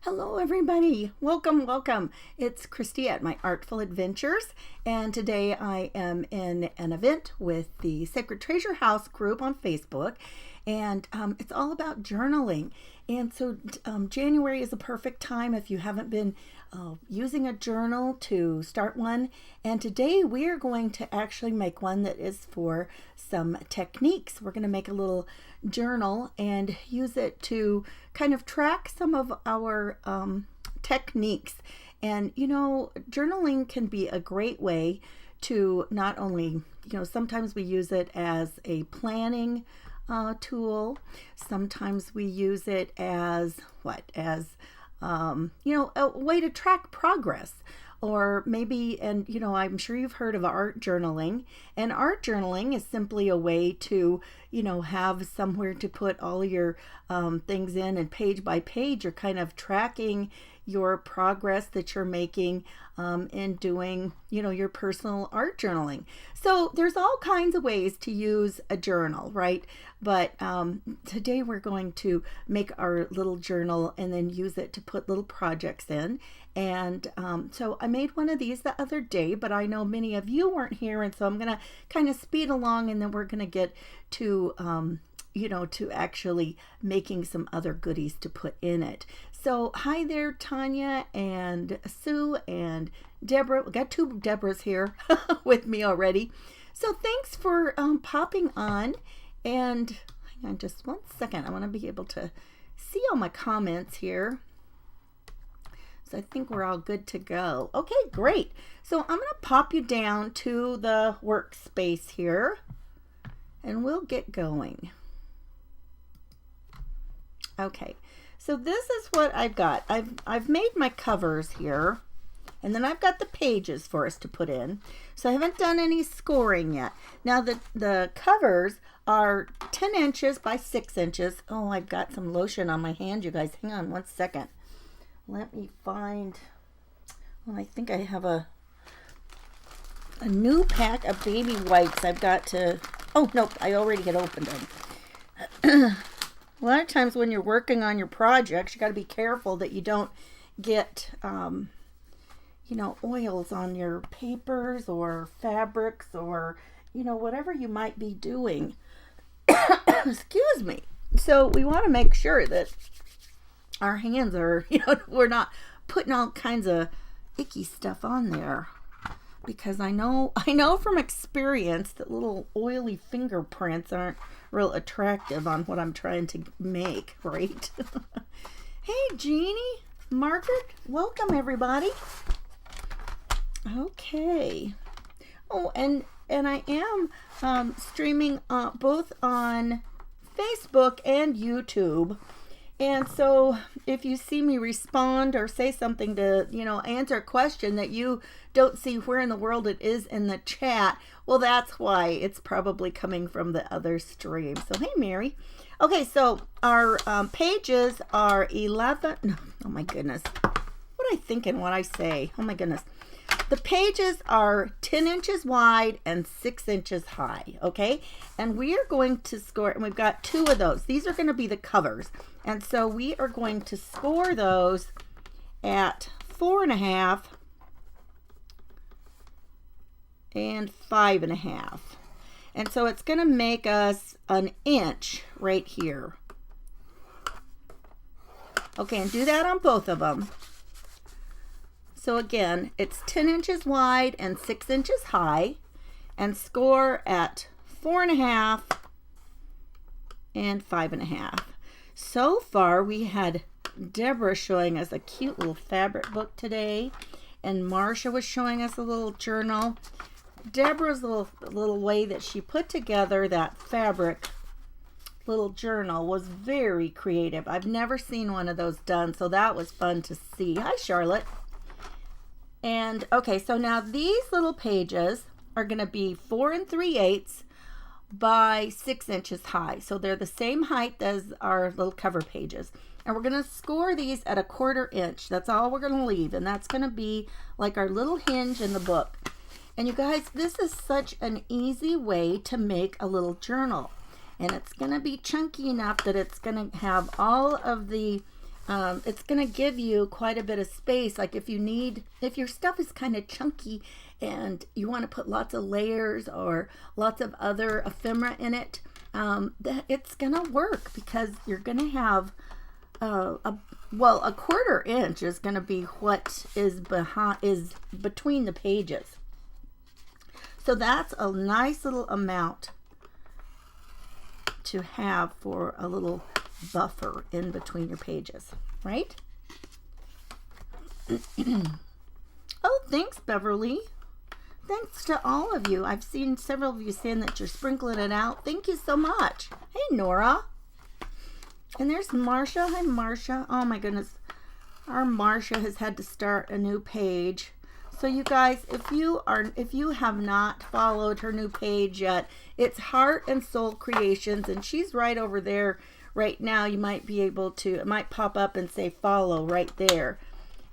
Hello everybody, welcome. It's Christy at My Artful Adventures, and today I am in an event with the Sacred Treasure House group on Facebook, and it's all about journaling. And so January is a perfect time if you haven't been using a journal to start one. And today we are going to actually make one that is for some techniques. We're going to make a little journal and use it to kind of track some of our techniques. And journaling can be a great way to not only, sometimes we use it as a planning tool. Sometimes we use it as a way to track progress. Or maybe, I'm sure you've heard of art journaling. And art journaling is simply a way to, have somewhere to put all your things in, and page by page, you're kind of tracking your progress that you're making in doing, your personal art journaling. So there's all kinds of ways to use a journal, right? But today we're going to make our little journal and then use it to put little projects in. And so I made one of these the other day, but I know many of you weren't here, and so I'm going to kind of speed along, and then we're going to get to to actually making some other goodies to put in it. So hi there, Tanya and Sue and Deborah. We got two Deborahs here with me already. So thanks for popping on. And hang on just one second. I want to be able to see all my comments here. So I think we're all good to go. Okay, great. So I'm going to pop you down to the workspace here, and we'll get going. Okay, so this is what I've got. I've made my covers here, and then I've got the pages for us to put in. So I haven't done any scoring yet. Now the covers are 10 inches by 6 inches. Oh, I've got some lotion on my hand, you guys. Hang on one second. Let me find, I think I have a new pack of baby wipes. I've got to, oh, nope, I already had opened them. A lot of times when you're working on your projects, you got to be careful that you don't get, oils on your papers or fabrics or, whatever you might be doing. Excuse me. So we want to make sure that our hands are, we're not putting all kinds of icky stuff on there. Because I know from experience that little oily fingerprints aren't real attractive on what I'm trying to make, right? Hey, Jeannie, Margaret, welcome everybody. Okay. Oh, and I am streaming both on Facebook and YouTube. And so if you see me respond or say something to, answer a question that you don't see where in the world it is in the chat, well, that's why. It's probably coming from the other stream. So, hey, Mary. Okay, so our pages are 11. Oh, my goodness. What am I thinking when I say? Oh, my goodness. The pages are 10 inches wide and 6 inches high, okay? And we are going to score, and we've got two of those. These are going to be the covers. And so we are going to score those at 4.5 and 5.5. And so it's going to make us an inch right here. Okay, and do that on both of them. So again, it's 10 inches wide and 6 inches high, and score at 4.5 and 5.5. So far, we had Deborah showing us a cute little fabric book today, and Marcia was showing us a little journal. Deborah's little way that she put together that fabric little journal was very creative. I've never seen one of those done, so that was fun to see. Hi, Charlotte. And okay, so now these little pages are going to be 4 3/8 by 6 inches high. So they're the same height as our little cover pages. And we're going to score these at 1/4 inch. That's all we're going to leave. And that's going to be like our little hinge in the book. And you guys, this is such an easy way to make a little journal. And it's going to be chunky enough that it's going to have all of the It's going to give you quite a bit of space. Like if your stuff is kind of chunky and you want to put lots of layers or lots of other ephemera in it, it's going to work because you're going to have a 1/4 inch is going to be what is between the pages. So that's a nice little amount to have for a little buffer in between your pages, right? Oh, thanks, Beverly. Thanks to all of you. I've seen several of you saying that you're sprinkling it out. Thank you so much. Hey, Nora. And there's Marsha. Hi, Marsha. Oh my goodness. Our Marsha has had to start a new page. So you guys, if you have not followed her new page yet, it's Heart and Soul Creations, and she's right over there right now. You might be able to, it might pop up and say follow right there.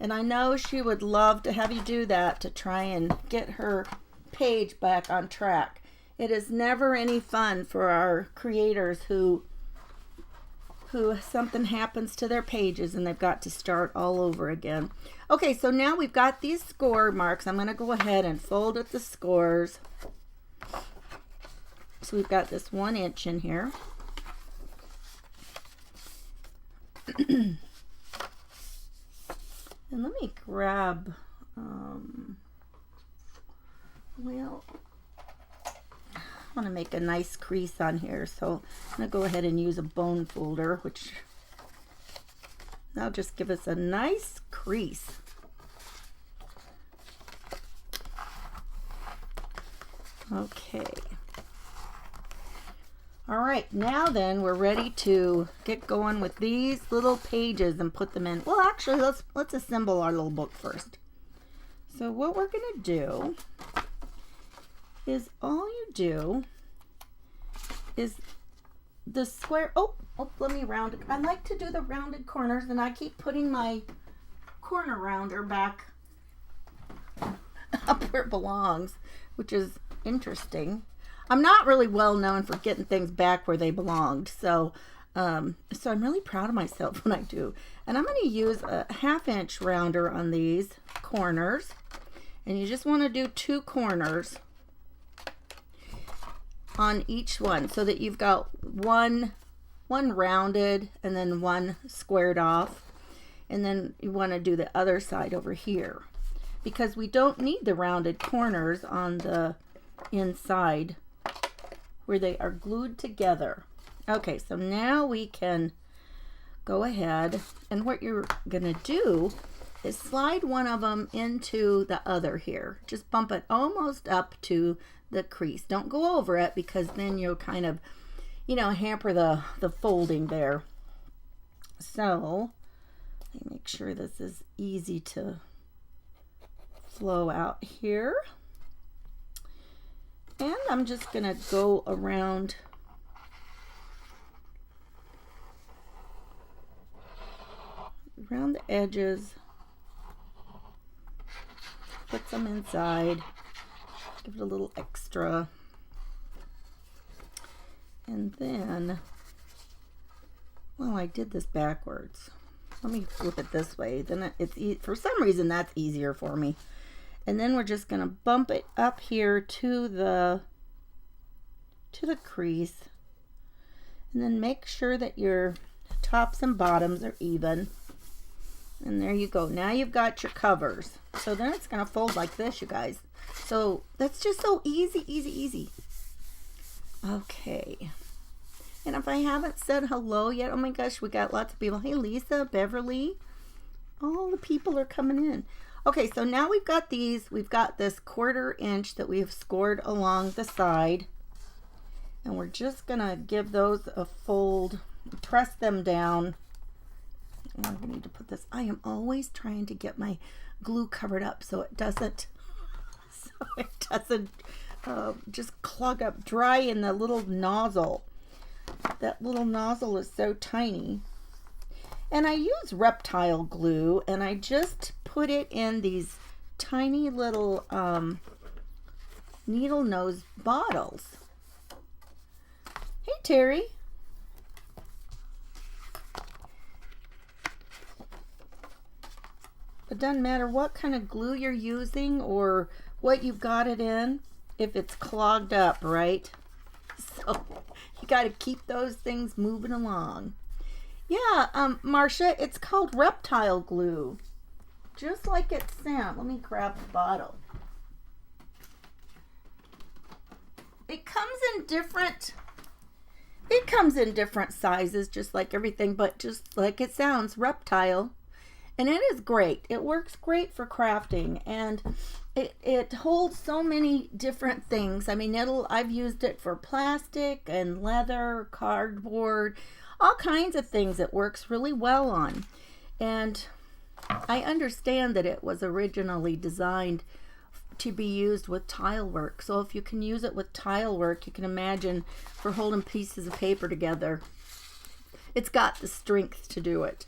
And I know she would love to have you do that to try and get her page back on track. It is never any fun for our creators who something happens to their pages and they've got to start all over again. Okay, so now we've got these score marks. I'm going to go ahead and fold up the scores. So we've got this 1 inch in here. And let me grab, well, I want to make a nice crease on here, so I'm going to go ahead and use a bone folder, which that'll just give us a nice crease. Okay. All right, now then we're ready to get going with these little pages and put them in. Well, actually, let's assemble our little book first. So what we're going to do is all you do is the square. Oh, let me round it. I like to do the rounded corners, and I keep putting my corner rounder back up where it belongs, which is interesting. I'm not really well known for getting things back where they belonged, so I'm really proud of myself when I do. And I'm going to use a 1/2 inch rounder on these corners, and you just want to do 2 corners on each one so that you've got one rounded and then one squared off, and then you want to do the other side over here because we don't need the rounded corners on the inside where they are glued together. Okay, so now we can go ahead, and what you're gonna do is slide one of them into the other here. Just bump it almost up to the crease. Don't go over it because then you'll kind of, hamper the folding there. So let me make sure this is easy to flow out here. And I'm just going to go around the edges, put some inside, give it a little extra. And then, well, I did this backwards. Let me flip it this way. Then for some reason that's easier for me. And then we're just going to bump it up here to the crease. And then make sure that your tops and bottoms are even. And there you go. Now you've got your covers. So then it's going to fold like this, you guys. So that's just so easy, easy, easy. Okay. And if I haven't said hello yet, oh my gosh, we got lots of people. Hey, Lisa, Beverly. All the people are coming in. Okay, so now we've got these. We've got this 1/4 inch that we have scored along the side. And we're just going to give those a fold, press them down. And I'm going to need to put this. I am always trying to get my glue covered up so it doesn't just clog up, dry in the little nozzle. That little nozzle is so tiny. And I use reptile glue, and I just put it in these tiny little needle nose bottles. Hey, Terry. It doesn't matter what kind of glue you're using or what you've got it in, if it's clogged up, right? So you got to keep those things moving along. Yeah, Marcia, it's called reptile glue. Just like it sounds. Let me grab the bottle. It comes in different sizes, just like everything, but just like it sounds, reptile. And it is great. It works great for crafting, and it holds so many different things. I mean, I've used it for plastic and leather, cardboard, all kinds of things it works really well on. And I understand that it was originally designed to be used with tile work. So if you can use it with tile work, you can imagine for holding pieces of paper together. It's got the strength to do it.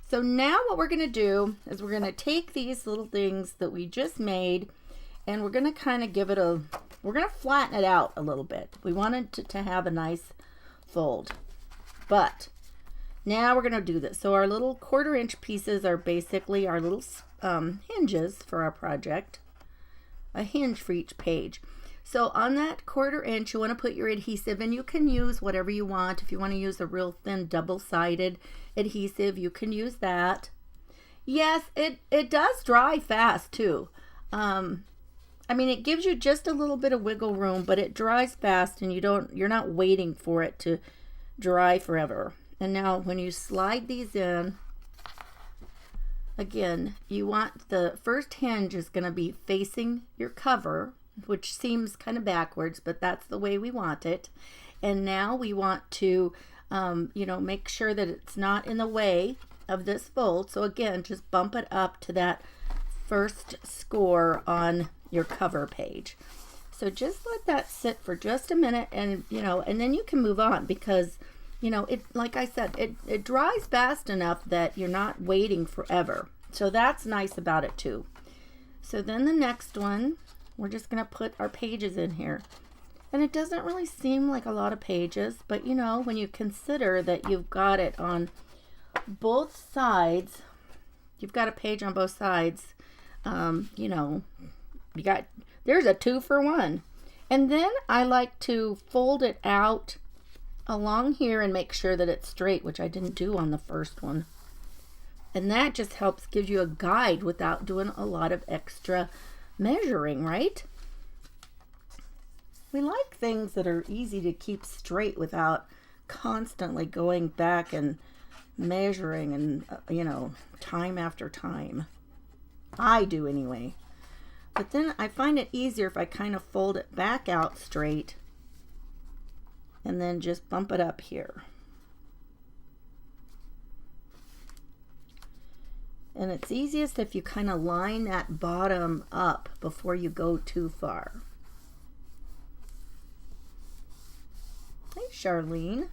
So now what we're going to do is we're going to take these little things that we just made, and we're going to kind of we're going to flatten it out a little bit. We wanted to have a nice fold. But now we're going to do this. So our little 1/4 inch pieces are basically our little hinges for our project. A hinge for each page. So on that 1/4 inch, you want to put your adhesive, and you can use whatever you want. If you want to use a real thin double-sided adhesive, you can use that. Yes, it does dry fast too. I mean, it gives you just a little bit of wiggle room, but it dries fast, and you're not waiting for it to dry forever. And now when you slide these in, again, you want the first hinge is going to be facing your cover, which seems kind of backwards, but that's the way we want it. And now we want to, make sure that it's not in the way of this fold. So again, just bump it up to that first score on your cover page. So just let that sit for just a minute, and and then you can move on, because it, like I said, it dries fast enough that you're not waiting forever. So that's nice about it too. So then the next one, we're just going to put our pages in here. And it doesn't really seem like a lot of pages, but when you consider that you've got it on both sides, you've got a page on both sides, there's a 2 for 1. And then I like to fold it out along here and make sure that it's straight, which I didn't do on the first one. And that just helps give you a guide without doing a lot of extra measuring, right? We like things that are easy to keep straight without constantly going back and measuring and, time after time. I do anyway. But then I find it easier if I kind of fold it back out straight and then just bump it up here. And it's easiest if you kind of line that bottom up before you go too far. Hey, Charlene.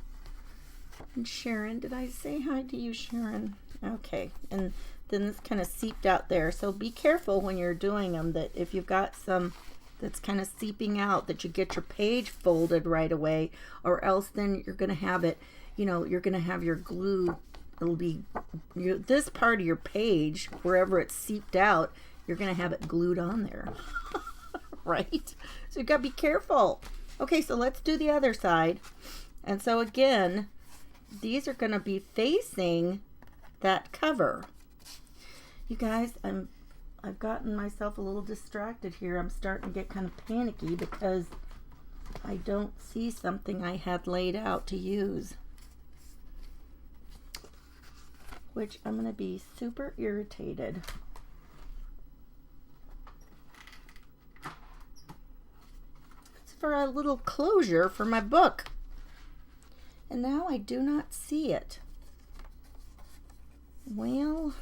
And Sharon, did I say hi to you, Sharon? Okay, and then this kind of seeped out there. So be careful when you're doing them, that if you've got some that's kind of seeping out, that you get your page folded right away, or else then you're going to have it, you're going to have your glue. It'll be this part of your page, wherever it's seeped out, you're going to have it glued on there. Right? So you've got to be careful. Okay, so let's do the other side. And so again, these are going to be facing that cover. You guys, I've gotten myself a little distracted here. I'm starting to get kind of panicky because I don't see something I had laid out to use, which I'm going to be super irritated. It's for a little closure for my book. And now I do not see it. Well,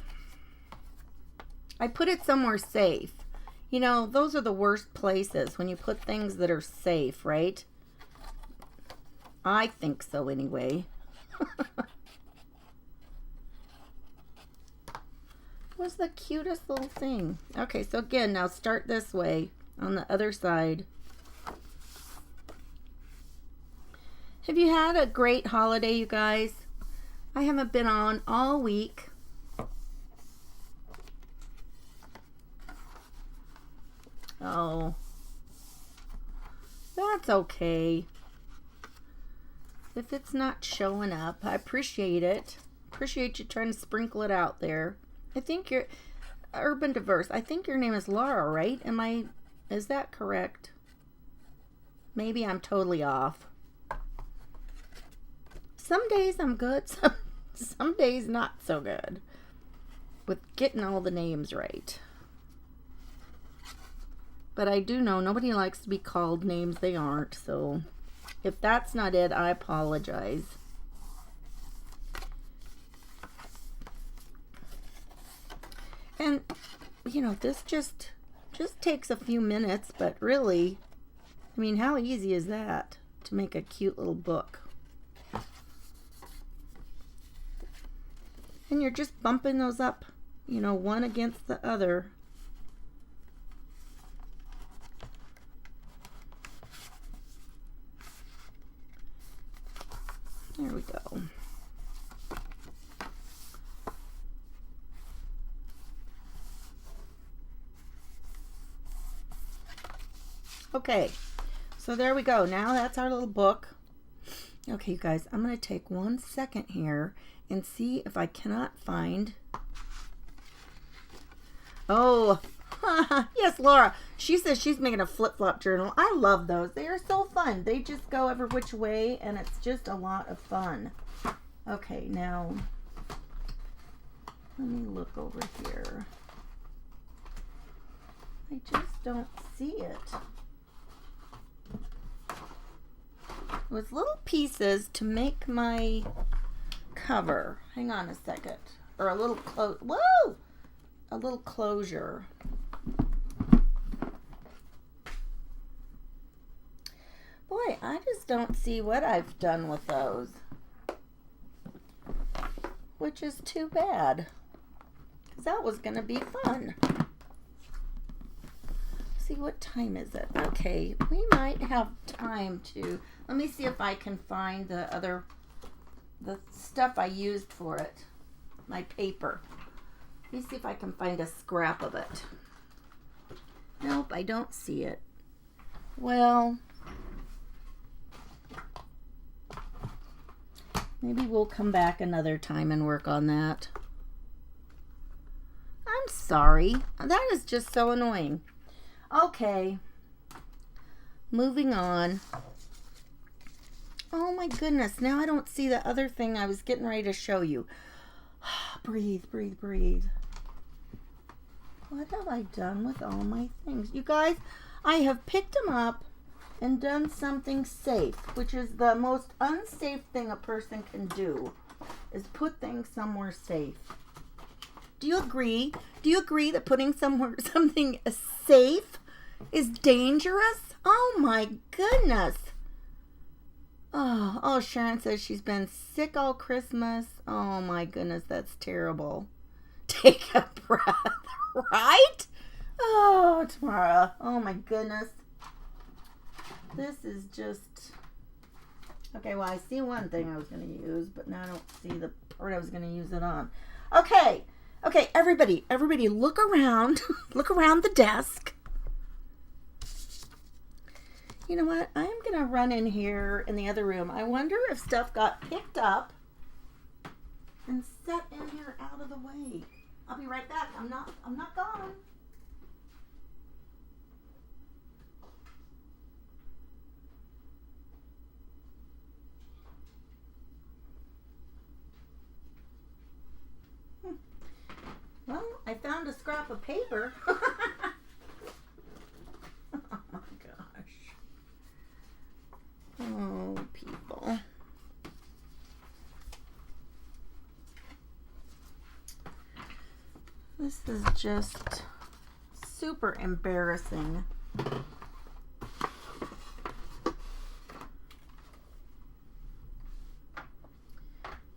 I put it somewhere safe. Those are the worst places, when you put things that are safe, right? I think so anyway. Was the cutest little thing. Okay, so again, now start this way on the other side. Have you had a great holiday, you guys? I haven't been on all week. Oh, that's okay. If it's not showing up, I appreciate it. Appreciate you trying to sprinkle it out there. I think you're Urban Diverse. I think your name is Laura, right? Is that correct? Maybe I'm totally off. Some days I'm good, some days not so good with getting all the names right. But I do know nobody likes to be called names they aren't, so if that's not it, I apologize. And, you know, this just takes a few minutes, but really, I mean, how easy is that to make a cute little book? And you're just bumping those up, you know, one against the other. There we go. Okay, so there we go. Now that's our little book. Okay, you guys, I'm going to take 1 second here and see if I cannot find... Oh, yes, Laura. She says she's making a flip-flop journal. I love those. They are so fun. They just go every which way, and it's just a lot of fun. Okay, now, let me look over here. I just don't see it. With little pieces to make my cover. Hang on a second. Or a little whoa! A little closure. Boy, I just don't see what I've done with those. Which is too bad. Because that was going to be fun. See, what time is it? Okay, we might have time to... Let me see if I can find the stuff I used for it. My paper. Let me see if I can find a scrap of it. Nope, I don't see it. Well, maybe we'll come back another time and work on that. I'm sorry. That is just so annoying. Okay. Moving on. Oh my goodness. Now I don't see the other thing I was getting ready to show you. Breathe, breathe, breathe. What have I done with all my things? You guys, I have picked them up and done something safe, which is the most unsafe thing a person can do, is put things somewhere safe. Do you agree? Do you agree that putting something safe is dangerous? Oh my goodness. Oh, Sharon says she's been sick all Christmas. Oh my goodness, that's terrible. Take a breath, right? Oh, Tamara. Oh my goodness. This is just... Okay, well, I see one thing I was going to use, but now I don't see the part I was going to use it on. Okay, everybody look around. Look around the desk. You know what? I'm going to run in here in the other room. I wonder if stuff got picked up and set in here out of the way. I'll be right back. I'm not gone. Well, I found a scrap of paper. Oh my gosh. Oh, people. This is just super embarrassing.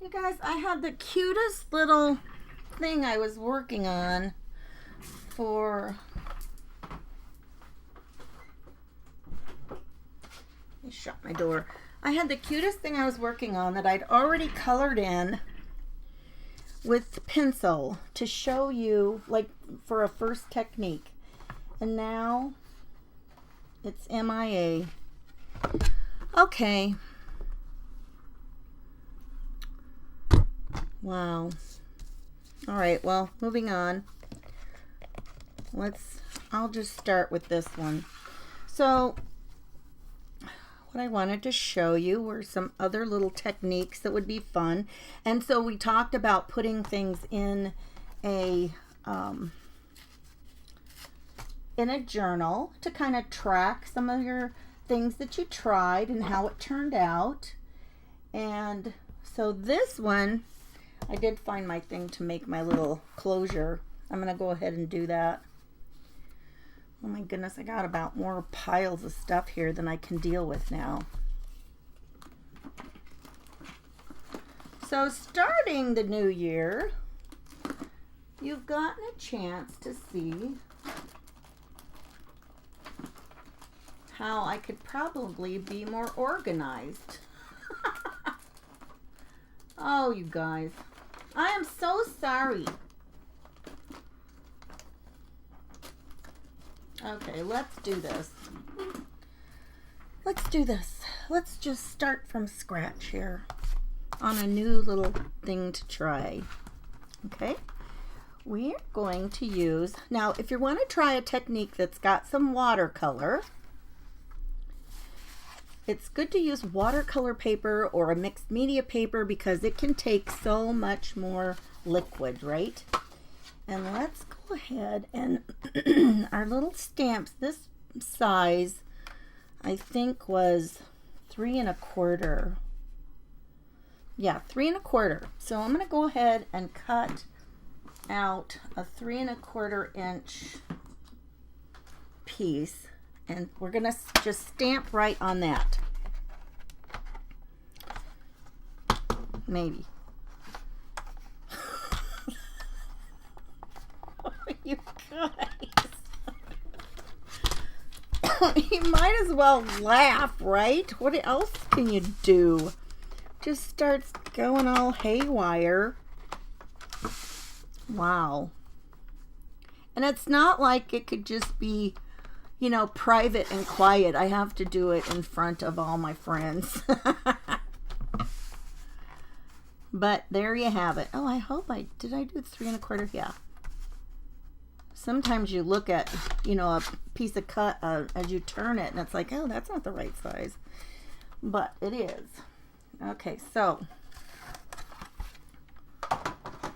You guys, I had the cutest little thing I was working on for... Let me shut my door. I had the cutest thing I was working on that I'd already colored in with pencil to show you, like, for a first technique. And now It's MIA. Okay. Wow. All right, well, moving on. I'll just start with this one. So, what I wanted to show you were some other little techniques that would be fun. And so we talked about putting things in a journal to kind of track some of your things that you tried and how it turned out. And so this one, I did find my thing to make my little closure. I'm going to go ahead and do that. Oh my goodness, I got about more piles of stuff here than I can deal with now. So starting the new year, you've gotten a chance to see how I could probably be more organized. Oh, you guys. I am so sorry. Okay, let's do this. Let's do this. Let's just start from scratch here on a new little thing to try. Okay? We're going to use, now if you want to try a technique that's got some watercolor, it's good to use watercolor paper or a mixed media paper because it can take so much more liquid, right? And let's go ahead and our little stamps, this size I think was 3 1/4. Yeah, 3 1/4. So I'm going to go ahead and cut out a 3 1/4 inch piece, and we're going to just stamp right on that. Maybe. You guys. You might as well laugh, right? What else can you do? Just starts going all haywire. Wow. And it's not like it could just be, you know, private and quiet. I have to do it in front of all my friends. But there you have it. Oh, I hope did I do 3 1/4? Yeah. Sometimes you look at, you know, a piece of cut as you turn it and it's like, oh, that's not the right size. But it is. Okay, so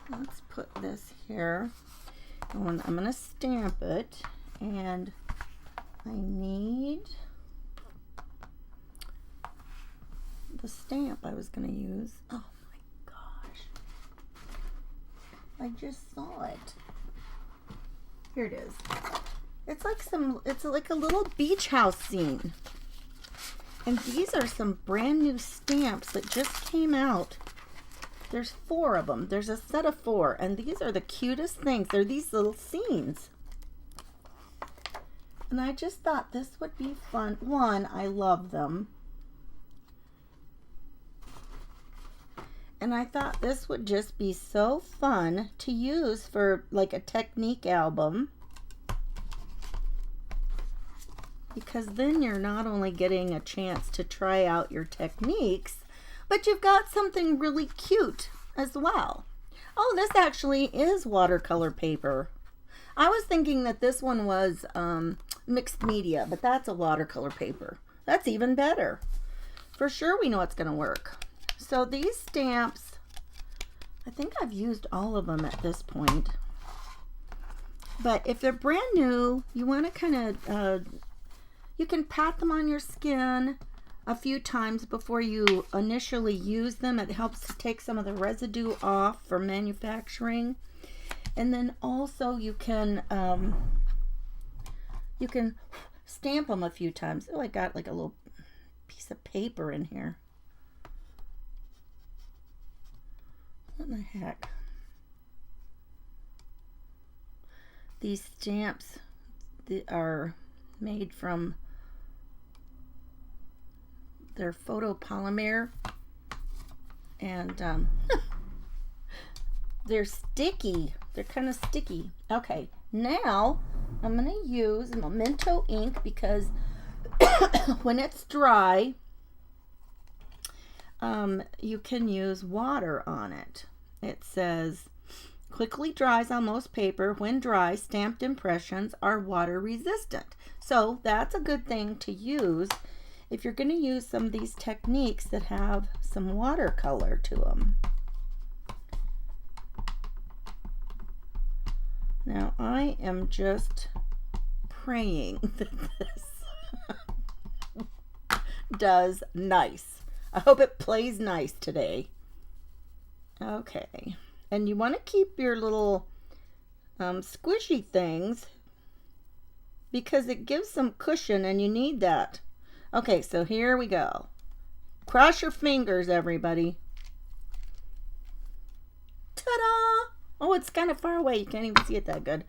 let's put this here. And I'm going to stamp it, and I need the stamp I was going to use. Oh my gosh. I just saw it. Here it is. It's like a little beach house scene. And these are some brand new stamps that just came out. There's 4 of them. There's a set of 4, and these are the cutest things. They're these little scenes. And I just thought this would be fun. One, I love them. And I thought this would just be so fun to use for like a technique album. Because then you're not only getting a chance to try out your techniques, but you've got something really cute as well. Oh, this actually is watercolor paper. I was thinking that this one was mixed media, but that's a watercolor paper. That's even better. For sure we know it's going to work. So these stamps, I think I've used all of them at this point. But if they're brand new, you want to kind of, you can pat them on your skin a few times before you initially use them. It helps to take some of the residue off for manufacturing. And then also you can stamp them a few times. Oh, I got like a little piece of paper in here. What in the heck? These stamps are made from their photopolymer, and they're sticky. They're kind of sticky. Okay, now I'm going to use Memento ink because when it's dry, you can use water on it. It says, quickly dries on most paper. When dry, stamped impressions are water resistant. So that's a good thing to use if you're going to use some of these techniques that have some watercolor to them. Now I am just praying that this does nice. I hope it plays nice today. Okay. And you want to keep your little squishy things because it gives some cushion and you need that. Okay, so here we go. Cross your fingers, everybody. Ta-da! Oh, it's kind of far away. You can't even see it that good.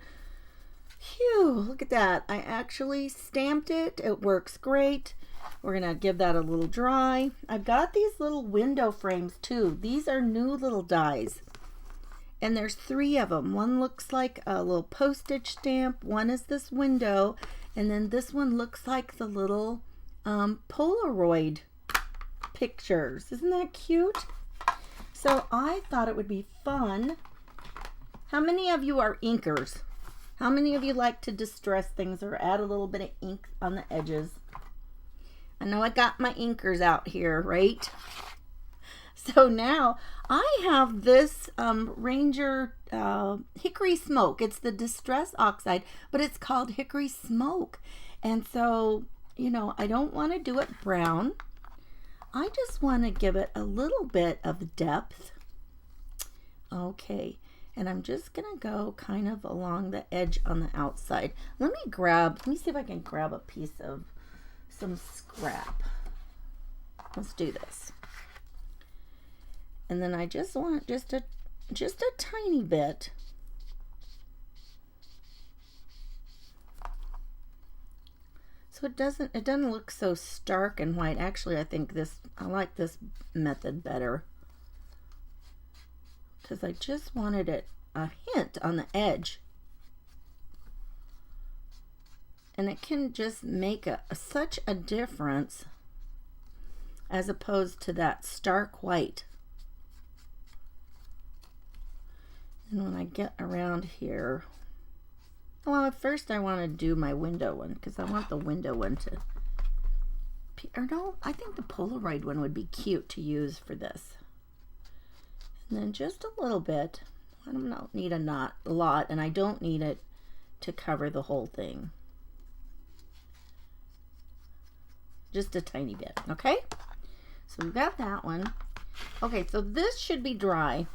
Phew, look at that. I actually stamped it. It works great. We're going to give that a little dry. I've got these little window frames too. These are new little dies. And there's 3 of them. One looks like a little postage stamp. One is this window. And then this one looks like the little Polaroid pictures. Isn't that cute? So I thought it would be fun. How many of you are inkers? How many of you like to distress things or add a little bit of ink on the edges? I know I got my inkers out here, right? So now I have this Ranger Hickory Smoke. It's the Distress Oxide, but it's called Hickory Smoke. And so, you know, I don't want to do it brown. I just want to give it a little bit of depth. Okay, and I'm just going to go kind of along the edge on the outside. Let me see if I can grab a piece of some scrap. Let's do this. And then I just want just a tiny bit. So it doesn't look so stark and white. Actually, I like this method better. Because I just wanted it a hint on the edge. And it can just make such a difference as opposed to that stark white. And when I get around here, well, at first I want to do my window one because I want the window one to, or no, I think the Polaroid one would be cute to use for this. And then just a little bit. I don't need a lot, and I don't need it to cover the whole thing. Just a tiny bit, okay? So we've got that one. Okay, so this should be dry.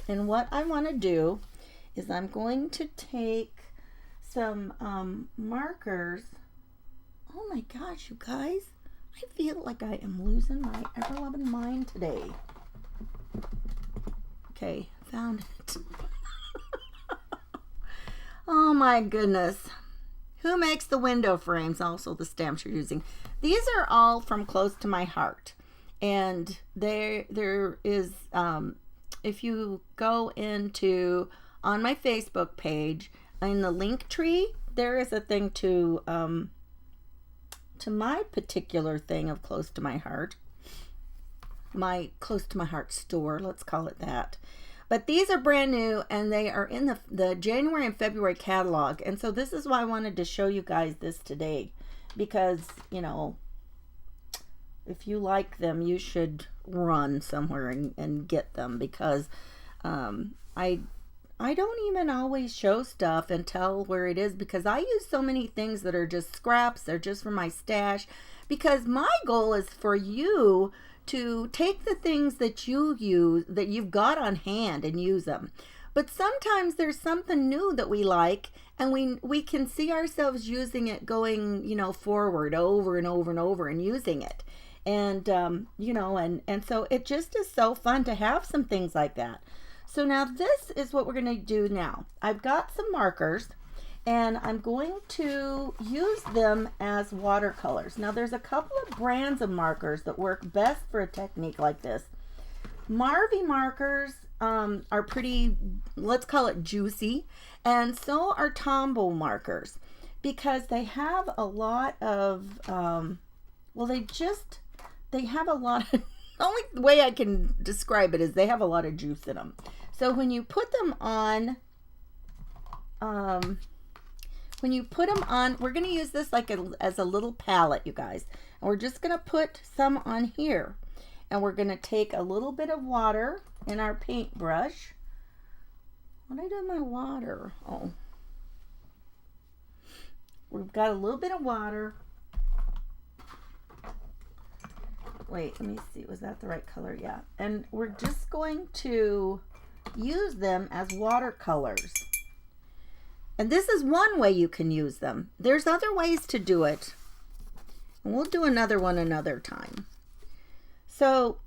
And what I want to do is I'm going to take some markers. Oh my gosh, you guys. I feel like I am losing my ever-loving mind today. Okay, found it. Oh my goodness. Who makes the window frames? Also the stamps you're using. These are all from Close to My Heart. And there is, if you go on my Facebook page, in the link tree, there is a thing to my particular thing of Close to My Heart. My Close to My Heart store, let's call it that. But these are brand new, and they are in the January and February catalog. And so this is why I wanted to show you guys this today. Because, you know, if you like them, you should run somewhere and get them. Because I don't even always show stuff and tell where it is. Because I use so many things that are just scraps. They're just for my stash. Because my goal is for you to take the things that you use, that you've got on hand, and use them. But sometimes there's something new that we like, and we can see ourselves using it going, you know, forward over and over and over and using it. And, you know, and so it just is so fun to have some things like that. So now this is what we're going to do now. I've got some markers, and I'm going to use them as watercolors. Now there's a couple of brands of markers that work best for a technique like this. Marvy markers are pretty, let's call it juicy, and so are Tombow markers. because they have a lot of, well, they have a lot of, the only way I can describe it is they have a lot of juice in them. So when you put them on, we're going to use this like as a little palette, you guys. And we're just going to put some on here. And we're going to take a little bit of water in our paintbrush. What did I do with my water? Oh. We've got a little bit of water. Wait, let me see. Was that the right color? Yeah. And we're just going to use them as watercolors. And this is one way you can use them. There's other ways to do it. And we'll do another one another time. So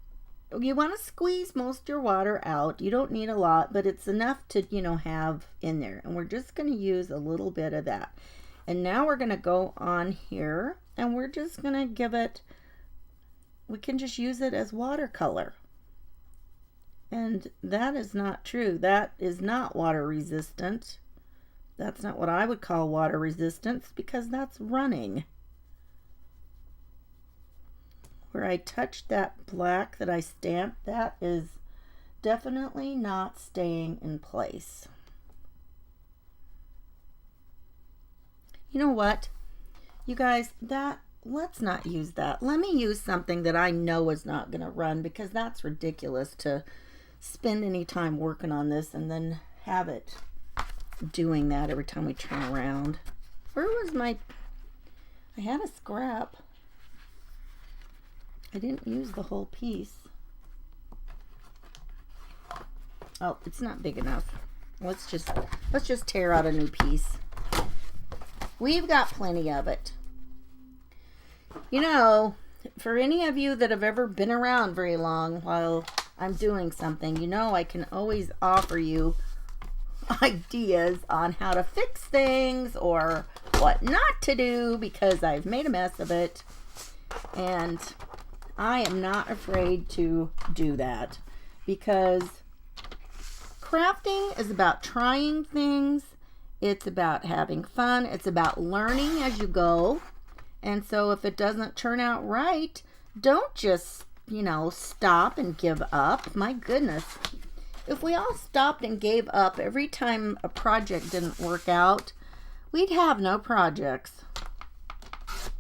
you want to squeeze most of your water out. You don't need a lot, but it's enough to, have in there. And we're just going to use a little bit of that. And now we're going to go on here and we're just going to give it, we can just use it as watercolor. And that is not true. That is not water resistant. That's not what I would call water resistance because that's running. Where I touched that black that I stamped, that is definitely not staying in place. You know what? You guys, let's not use that. Let me use something that I know is not going to run because that's ridiculous to spend any time working on this and then have it doing that every time we turn around. Where was I had a scrap. I didn't use the whole piece. Oh, it's not big enough. Let's just tear out a new piece. We've got plenty of it. For any of you that have ever been around very long while I'm doing something, I can always offer you ideas on how to fix things or what not to do because I've made a mess of it. And I am not afraid to do that because crafting is about trying things. It's about having fun. It's about learning as you go. And so if it doesn't turn out right, don't just, stop and give up. My goodness. If we all stopped and gave up every time a project didn't work out, we'd have no projects.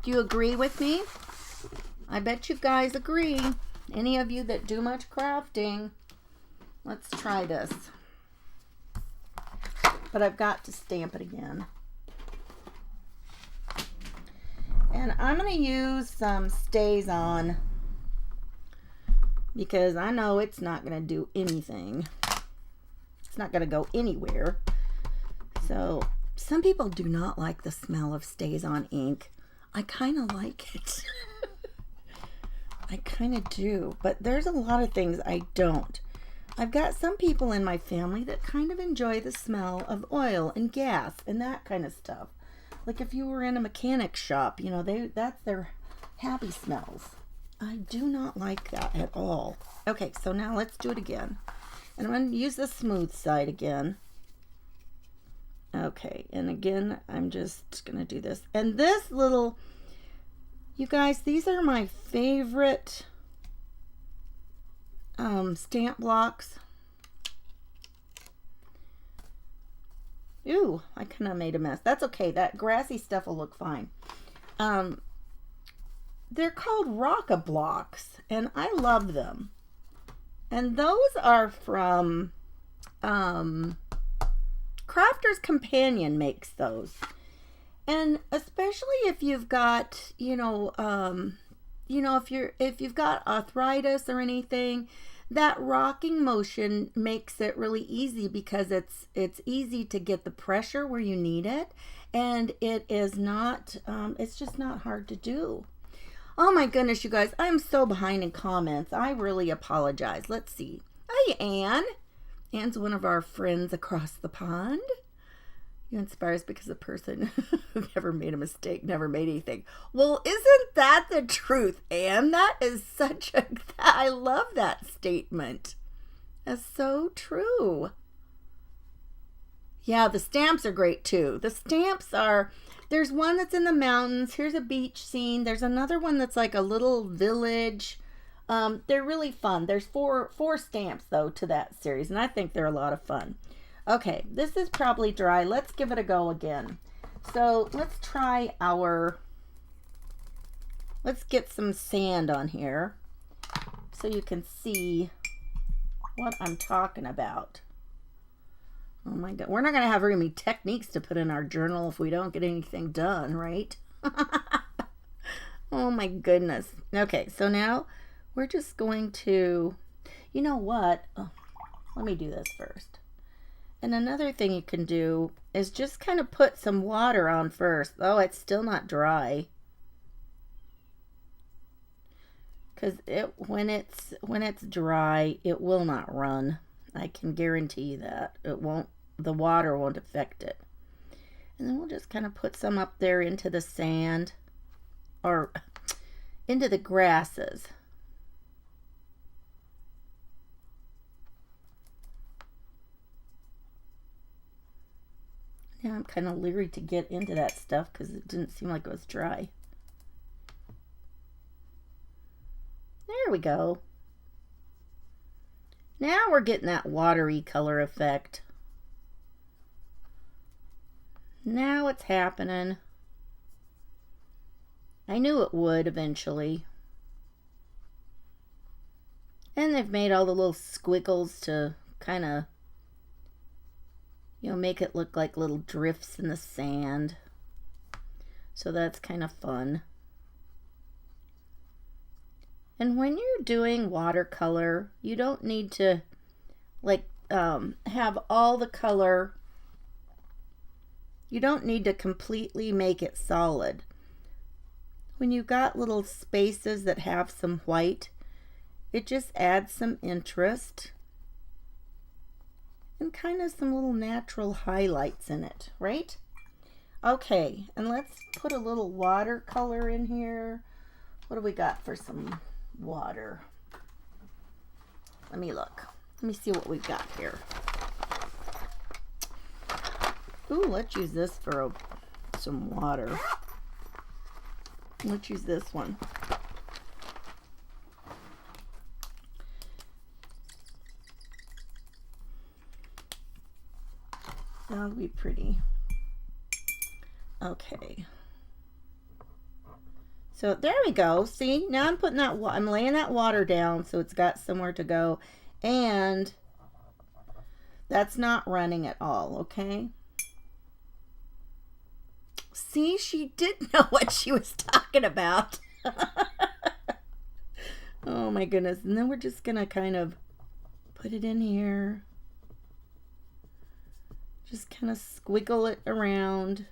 Do you agree with me? I bet you guys agree. Any of you that do much crafting, let's try this. But I've got to stamp it again. And I'm going to use some Stays On because I know it's not going to do anything. It's not going to go anywhere. So some people do not like the smell of Stays On ink. I kind of like it. I kind of do. But there's a lot of things I don't. I've got some people in my family that kind of enjoy the smell of oil and gas and that kind of stuff. Like if you were in a mechanic shop, that's their happy smells. I do not like that at all. Okay, so now let's do it again. And I'm going to use the smooth side again. Okay, and again, I'm just going to do this. And this little, you guys, these are my favorite stamp blocks. Ooh, I kind of made a mess. That's okay. That grassy stuff will look fine. They're called Rocka Blocks, and I love them. And those are from Crafter's Companion makes those. And especially if you've got, if you've got arthritis or anything, that rocking motion makes it really easy because it's easy to get the pressure where you need it, and it is not it's just not hard to do. Oh my goodness, you guys, I'm so behind in comments. I really apologize. Let's see. Hi, Anne. Anne's one of our friends across the pond. You inspire us because the person who never made a mistake never made anything. Well, isn't that the truth, Anne? That is I love that statement. That's so true. Yeah, the stamps are great too. The stamps are, there's one that's in the mountains. Here's a beach scene. There's another one that's like a little village. They're really fun. There's four stamps though to that series, and I think they're a lot of fun. Okay, this is probably dry. Let's give it a go again. So let's try let's get some sand on here so you can see what I'm talking about. Oh my God, we're not going to have very many techniques to put in our journal if we don't get anything done, right? Oh my goodness. Okay, so now we're just going to, you know what? Oh, let me do this first. And another thing you can do is just kind of put some water on first. Oh, it's still not dry. Because when it's dry, it will not run. I can guarantee you that. It won't, the water won't affect it. And then we'll just kind of put some up there into the sand or into the grasses. Now I'm kind of leery to get into that stuff because it didn't seem like it was dry. There we go. Now we're getting that watery color effect. Now it's happening. I knew it would eventually. And they've made all the little squiggles to kind of, you know, make it look like little drifts in the sand. So that's kind of fun. And when you're doing watercolor, you don't need to like have all the color. You don't need to completely make it solid. When you've got little spaces that have some white, it just adds some interest and kind of some little natural highlights in it, right? Okay, and let's put a little watercolor in here. What do we got for some water? Let me look. Let me see what we've got here. Ooh, let's use this for some water. Let's use this one. That'll be pretty. Okay. So there we go. See, now I'm putting that, I'm laying that water down so it's got somewhere to go. And that's not running at all, okay? See, she did know what she was talking about. Oh my goodness. And then we're just going to kind of put it in here. Just kind of squiggle it around.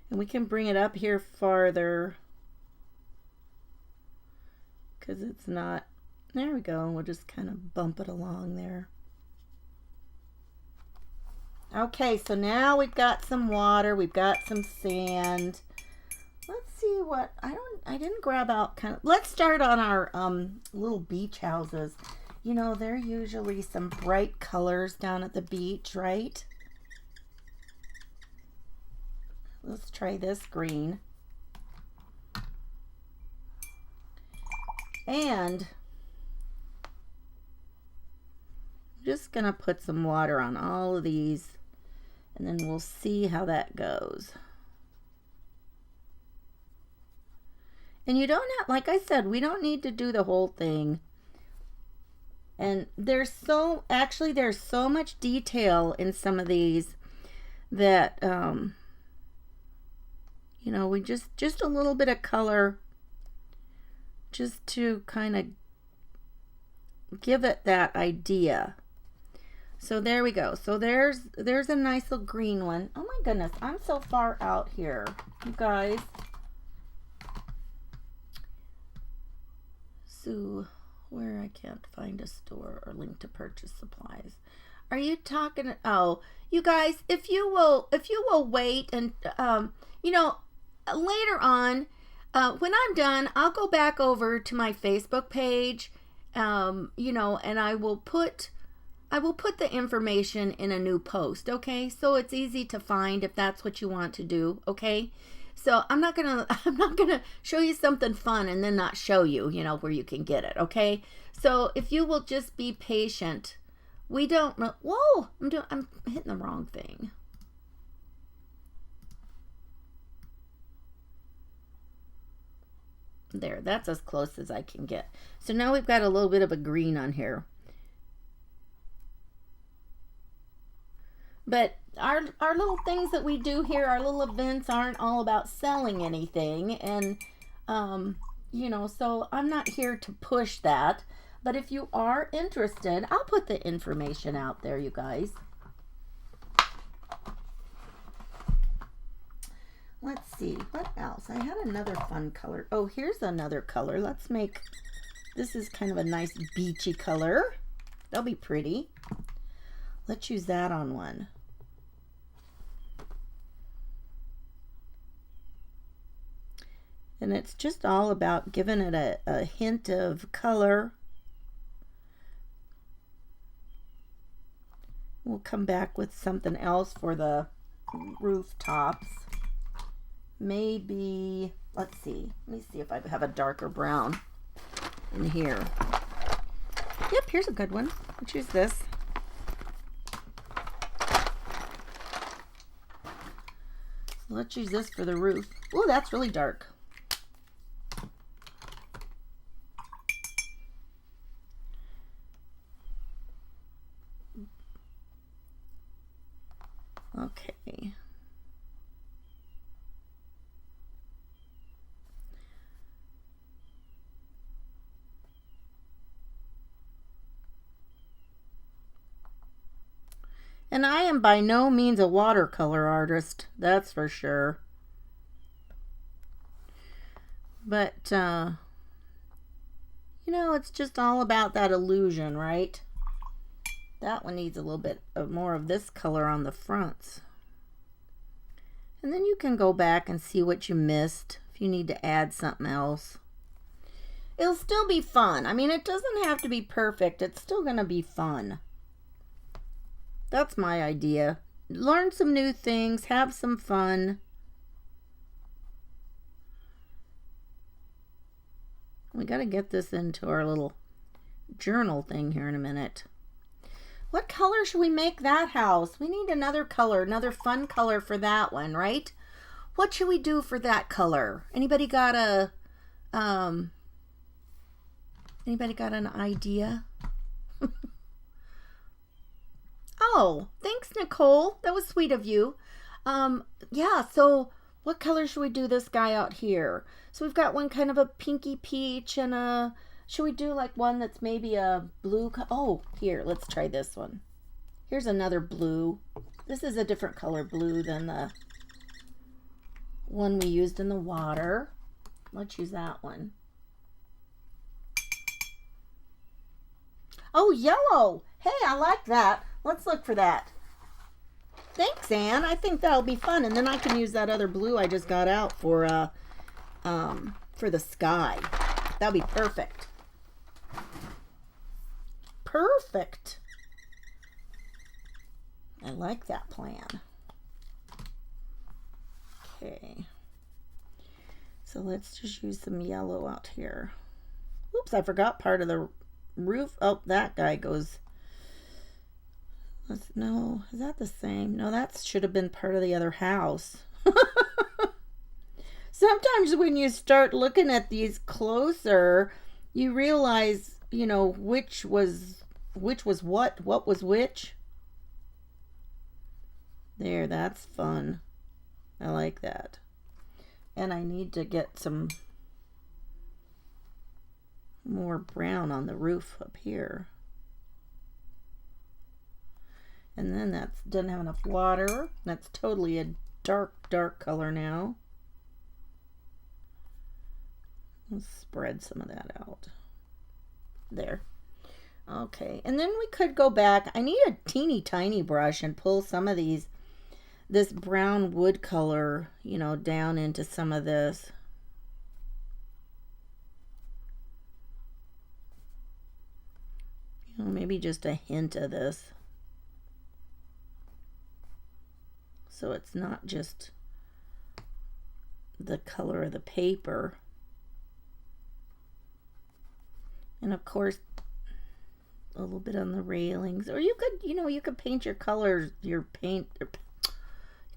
And we can bring it up here farther. Because it's not, there we go. We'll just kind of bump it along there. Okay, so now we've got some water, we've got some sand. Let's see what, I didn't grab out kind of, let's start on our little beach houses. You know, there are usually some bright colors down at the beach, right? Let's try this green. And I'm just gonna put some water on all of these and then we'll see how that goes. And you don't have, like I said, we don't need to do the whole thing. And there's so much detail in some of these that, you know, we just a little bit of color just to kind of give it that idea. So there we go. So there's a nice little green one. Oh my goodness, I'm so far out here, you guys. So where I can't find a store or link to purchase supplies. Are you talking? Oh, you guys, if you will wait and you know, later on, when I'm done, I'll go back over to my Facebook page, you know, and I will put I will put the information in a new post, okay? So it's easy to find if that's what you want to do, okay? So I'm not gonna show you something fun and then not show you, where you can get it, okay? So if you will just be patient, whoa, I'm hitting the wrong thing. There, that's as close as I can get. So now we've got a little bit of a green on here. But our little things that we do here, our little events aren't all about selling anything. And, so I'm not here to push that. But if you are interested, I'll put the information out there, you guys. Let's see, what else? I had another fun color. Oh, here's another color. This is kind of a nice beachy color. That'll be pretty. Let's use that on one. And it's just all about giving it a hint of color. We'll come back with something else for the rooftops. Maybe, let's see. Let me see if I have a darker brown in here. Yep, here's a good one. Let's use this. Let's use this for the roof. Oh, that's really dark. Okay. And I am by no means a watercolor artist, that's for sure. But, it's just all about that illusion, right? That one needs a little bit more of this color on the fronts. And then you can go back and see what you missed if you need to add something else. It'll still be fun. I mean, it doesn't have to be perfect. It's still going to be fun. That's my idea. Learn some new things. Have some fun. We got to get this into our little journal thing here in a minute. What color should we make that house? We need another color, another fun color for that one, right? What should we do for that color? Anybody got an idea? Oh, thanks, Nicole. That was sweet of you. Yeah, so what color should we do this guy out here? So we've got one kind of a pinky peach and should we do like one that's maybe a blue? Oh, here, let's try this one. Here's another blue. This is a different color blue than the one we used in the water. Let's use that one. Oh, yellow. Hey, I like that. Let's look for that. Thanks, Anne. I think that'll be fun. And then I can use that other blue I just got out for the sky. That'll be perfect. Perfect. I like that plan. Okay. So let's just use some yellow out here. Oops, I forgot part of the roof. Oh, that guy goes. No, is that the same? No, that should have been part of the other house. Sometimes when you start looking at these closer, you realize, which was what was which. There, that's fun. I like that. And I need to get some more brown on the roof up here. And then that doesn't have enough water. That's totally a dark color now. Let's spread some of that out. There. Okay, and then we could go back. I need a teeny tiny brush and pull some of this brown wood color, down into some of this. maybe just a hint of this. So it's not just the color of the paper. And of course, a little bit on the railings. Or you could, you could paint your colors, you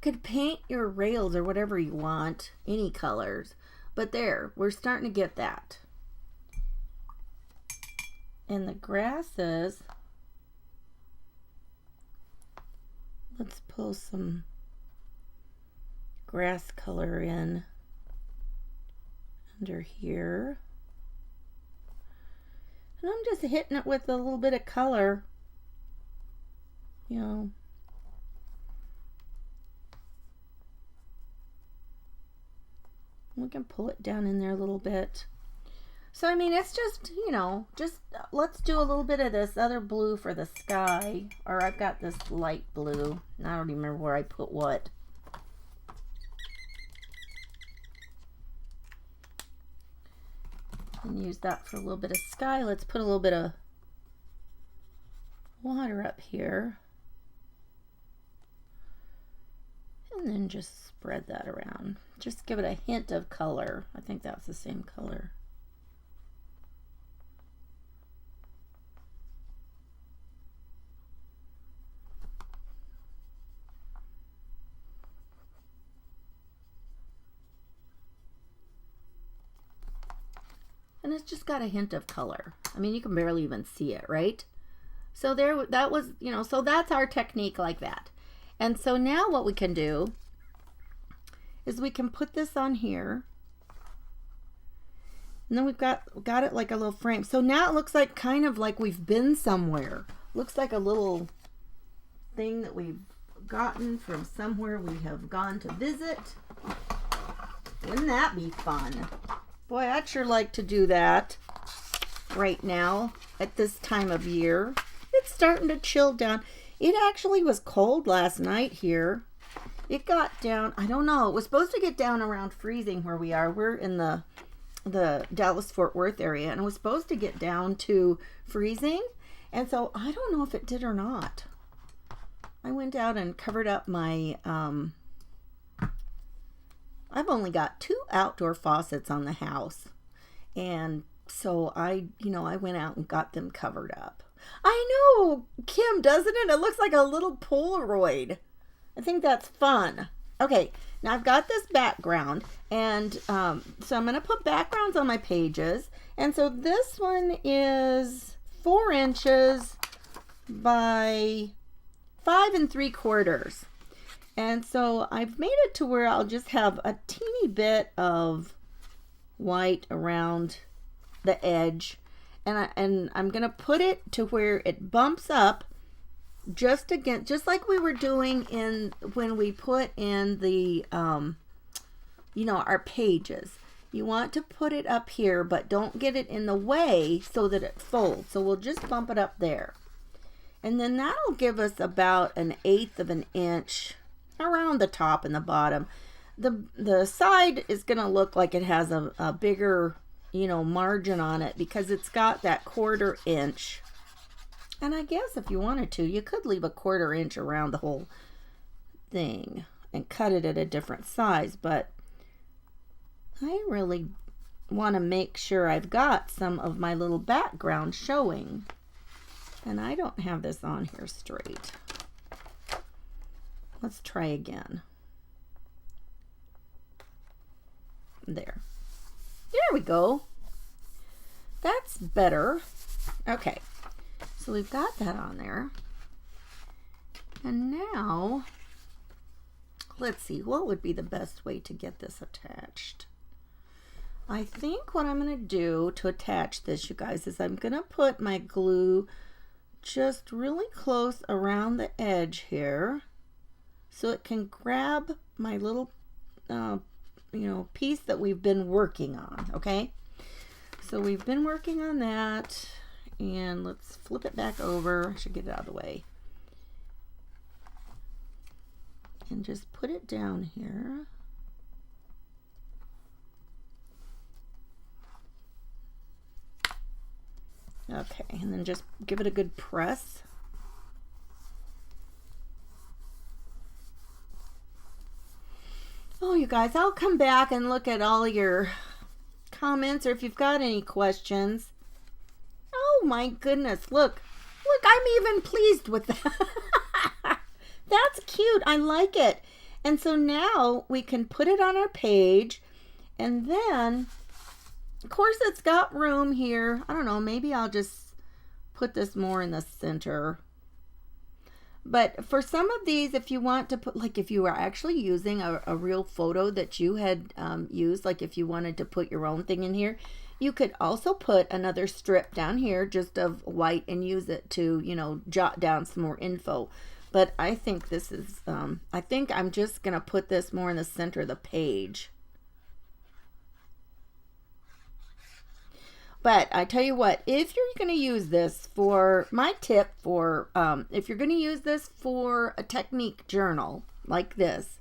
could paint your rails or whatever you want, any colors. But there, we're starting to get that. And the grasses, let's pull some grass color in under here. And I'm just hitting it with a little bit of color, We can pull it down in there a little bit. So, I mean, it's just, let's do a little bit of this other blue for the sky. Or I've got this light blue. And I don't even remember where I put what. And use that for a little bit of sky. Let's put a little bit of water up here. And then just spread that around. Just give it a hint of color. I think that's the same color. And it's just got a hint of color. I mean, you can barely even see it, right? So there, that was, so that's our technique like that. And so now what we can do is we can put this on here. And then we've got it like a little frame. So now it looks like kind of like we've been somewhere. Looks like a little thing that we've gotten from somewhere we have gone to visit. Wouldn't that be fun? Boy, I'd sure like to do that right now at this time of year. It's starting to chill down. It actually was cold last night here. It got down, I don't know, it was supposed to get down around freezing where we are. We're in the Dallas-Fort Worth area, and it was supposed to get down to freezing. And so I don't know if it did or not. I went out and covered up my, I've only got 2 outdoor faucets on the house. And so I went out and got them covered up. I know, Kim, doesn't it? It looks like a little Polaroid. I think that's fun. Okay, now I've got this background, and so I'm going to put backgrounds on my pages. And so this one is 4 inches by 5 3/4. And so I've made it to where I'll just have a teeny bit of white around the edge. And I'm going to put it to where it bumps up just like we were doing when we put in the, our pages. You want to put it up here, but don't get it in the way so that it folds. So we'll just bump it up there. And then that'll give us about 1/8 of an inch around the top and the bottom. The side is going to look like it has a bigger, margin on it because it's got that 1/4 inch. And I guess if you wanted to, you could leave a 1/4 inch around the whole thing and cut it at a different size. But I really want to make sure I've got some of my little background showing. And I don't have this on here straight. Let's try again. There. There we go. That's better. Okay. So we've got that on there. And now, let's see, what would be the best way to get this attached? I think what I'm going to do to attach this, you guys, is I'm going to put my glue just really close around the edge here so it can grab my little, piece that we've been working on, okay? So we've been working on that, and let's flip it back over. I should get it out of the way. And just put it down here. Okay, and then just give it a good press. Oh, you guys, I'll come back and look at all your comments, or if you've got any questions. Oh my goodness, look, I'm even pleased with that. That's cute. I like it. And so now we can put it on our page, and then of course it's got room here. I don't know, maybe I'll just put this more in the center. But for some of these, if you want to put, like if you were actually using a real photo that you had used, like if you wanted to put your own thing in here, you could also put another strip down here just of white and use it to, you know, jot down some more info. But I think this is, I think I'm just going to put this more in the center of the page. But I tell you what, if you're going to use this for, my tip for, if you're going to use this for a technique journal like this,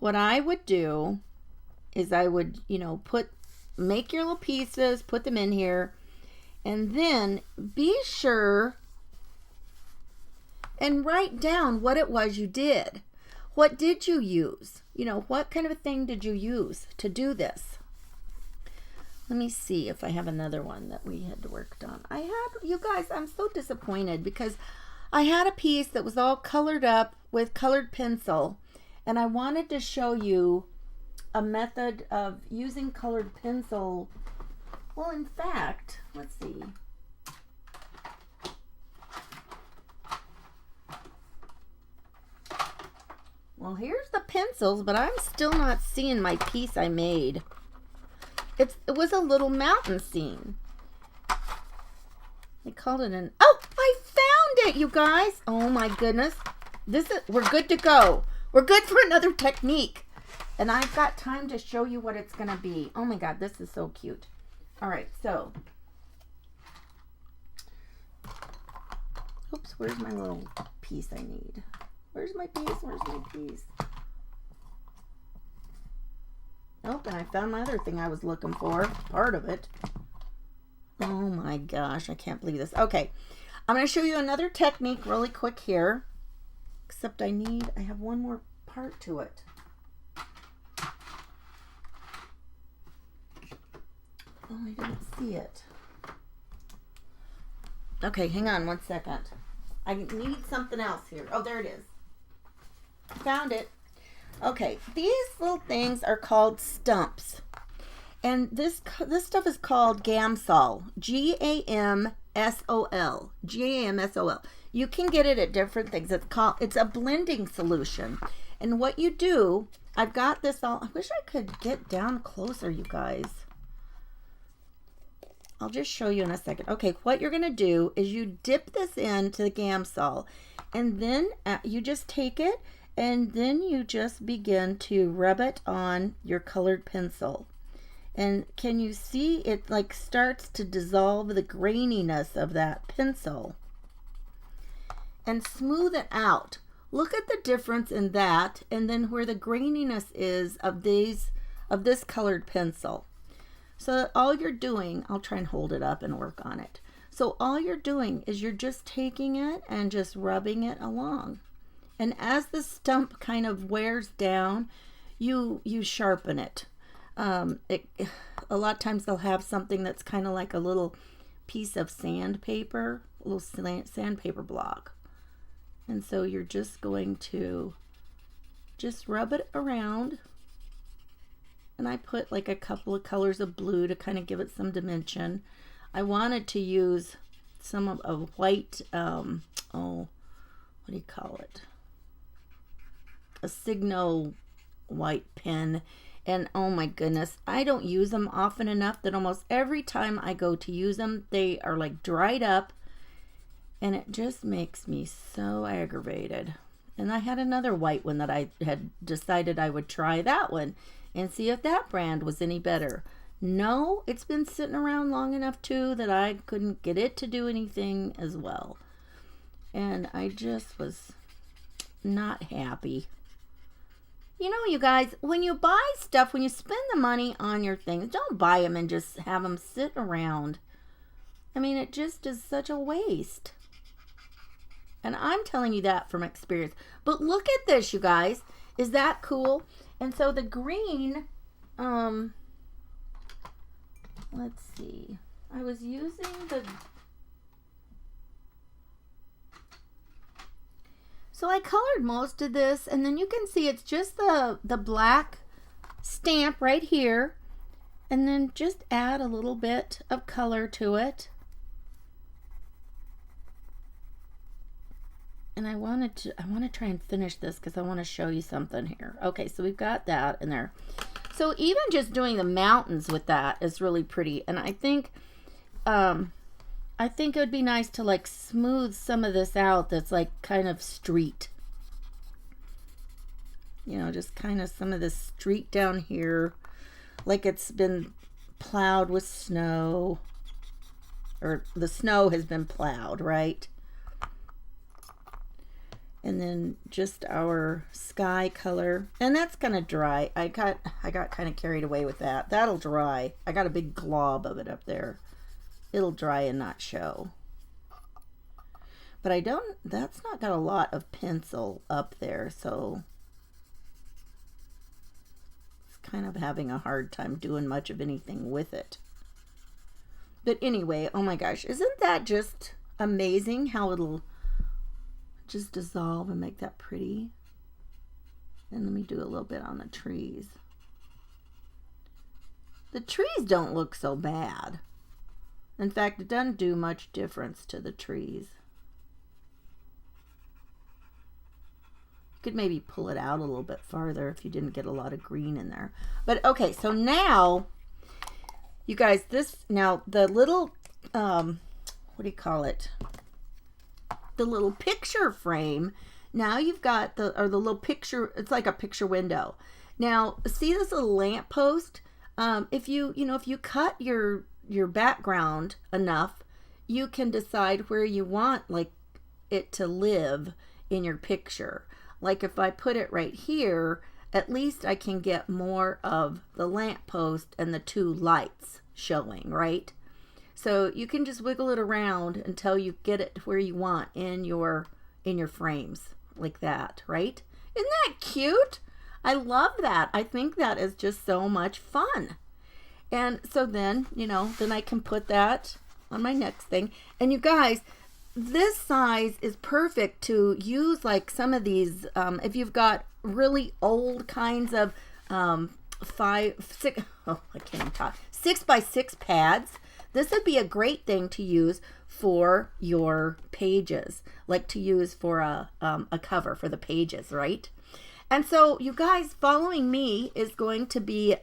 what I would do is I would, you know, make your little pieces, put them in here, and then be sure and write down what it was you did. What did you use? You know, what kind of a thing did you use to do this? Let me see if I have another one that we had worked on. I had, you guys, I'm so disappointed because I had a piece that was all colored up with colored pencil, and I wanted to show you a method of using colored pencil. Well, in fact, let's see. Well, here's the pencils, but I'm still not seeing my piece I made. It was a little mountain scene. They called it an... Oh, I found it, you guys. Oh my goodness. We're good to go. We're good for another technique. And I've got time to show you what it's going to be. Oh my God, this is so cute. All right, so. Oops, where's my little piece I need? Where's my piece? Where's my piece? Oh, and I found my other thing I was looking for. Part of it. Oh my gosh, I can't believe this. Okay, I'm going to show you another technique really quick here. Except I have one more part to it. Oh, I didn't see it. Okay, hang on one second. I need something else here. Oh, there it is. Found it. Okay, these little things are called stumps. And this stuff is called Gamsol. Gamsol. Gamsol. You can get it at different things. It's a blending solution. And what you do, I've got this all. I wish I could get down closer, you guys. I'll just show you in a second. Okay, what you're going to do is you dip this into the Gamsol, and then you just take it, and then you just begin to rub it on your colored pencil. And can you see it like starts to dissolve the graininess of that pencil and smooth it out. Look at the difference in that, and then where the graininess is of this colored pencil. So all you're doing, I'll try and hold it up and work on it. So all you're doing is you're just taking it and just rubbing it along. And as the stump kind of wears down, you sharpen it. A lot of times they'll have something that's kind of like a little piece of sandpaper, a little sandpaper block. And so you're just going to just rub it around. And I put like a couple of colors of blue to kind of give it some dimension. I wanted to use some of a white, what do you call it? A Signo white pen. And oh my goodness, I don't use them often enough that almost every time I go to use them, they are like dried up. And it just makes me so aggravated. And I had another white one that I had decided I would try that one and see if that brand was any better. No, it's been sitting around long enough too that I couldn't get it to do anything as well. And I just was not happy. You know, you guys, when you buy stuff, when you spend the money on your things, don't buy them and just have them sit around. I mean, it just is such a waste. And I'm telling you that from experience. But look at this, you guys. Is that cool? And so the green, let's see. I was using the... So I colored most of this, and then you can see it's just the black stamp right here. And then just add a little bit of color to it. And I want to try and finish this because I want to show you something here. Okay, so we've got that in there. So even just doing the mountains with that is really pretty. And I think it would be nice to like smooth some of this out that's like kind of street. You know, just kind of some of this street down here. Like it's been plowed with snow. Or the snow has been plowed, right? And then just our sky color, and that's gonna dry. I got kind of carried away with that. That'll dry. I got a big glob of it up there. It'll dry and not show. But that's not got a lot of pencil up there, so it's kind of having a hard time doing much of anything with it. But anyway, oh my gosh, isn't that just amazing how it'll just dissolve and make that pretty? And let me do a little bit on the trees. The trees don't look so bad. In fact, it doesn't do much difference to the trees. You could maybe pull it out a little bit farther if you didn't get a lot of green in there. But okay, so now, you guys, now the little, what do you call it? The little picture frame. Now you've got the little picture, it's like a picture window. Now, see this little lamp post? If you cut your background enough, you can decide where you want like it to live in your picture. Like if I put it right here, at least I can get more of the lamp post and the two lights showing, right? So you can just wiggle it around until you get it where you want in your frames, like that, right? Isn't that cute? I love that. I think that is just so much fun. And so then, then I can put that on my next thing. And you guys, this size is perfect to use like some of these, if you've got really old kinds of 6x6 pads. This would be a great thing to use for your pages, like to use for a cover for the pages, right? And so you guys, following me is going to be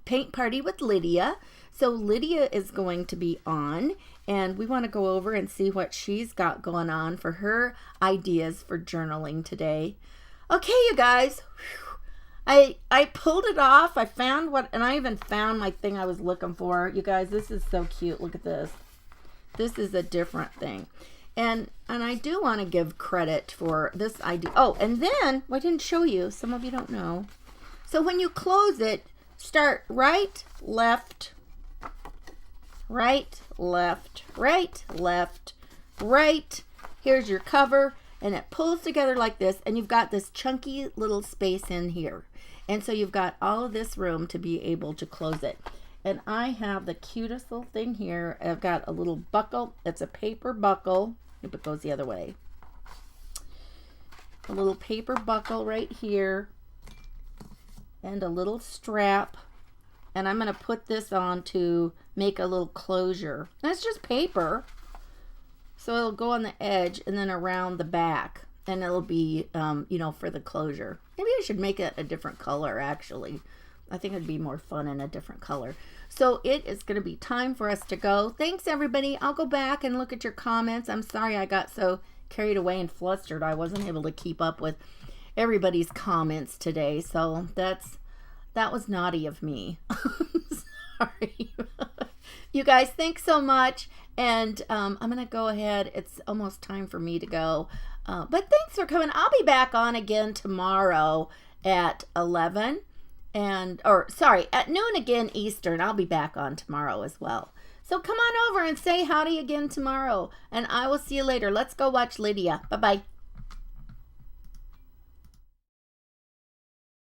Paint Party with Lydia. So Lydia is going to be on, and we want to go over and see what she's got going on for her ideas for journaling today. Okay, you guys. Whew. I pulled it off. I found and I even found my thing I was looking for. You guys, this is so cute. Look at this. This is a different thing. And I do want to give credit for this idea. Oh, and then, I didn't show you. Some of you don't know. So when you close it, start right, left, right, left, right, left, right. Here's your cover. And it pulls together like this. And you've got this chunky little space in here. And so you've got all of this room to be able to close it. And I have the cutest little thing here. I've got a little buckle. It's a paper buckle. If it goes the other way. A little paper buckle right here. And a little strap. And I'm going to put this on to make a little closure. That's just paper. So it'll go on the edge and then around the back. And it'll be, for the closure. Maybe I should make it a different color, actually. I think it'd be more fun in a different color. So it is going to be time for us to go. Thanks, everybody. I'll go back and look at your comments. I'm sorry I got so carried away and flustered. I wasn't able to keep up with everybody's comments today. So that was naughty of me. Sorry. You guys, thanks so much. And I'm going to go ahead. It's almost time for me to go. But thanks for coming. I'll be back on again tomorrow at 11. At noon again Eastern. I'll be back on tomorrow as well. So So come on over and say howdy again tomorrow. And I will see you later. Let's go watch Lydia. Bye-bye.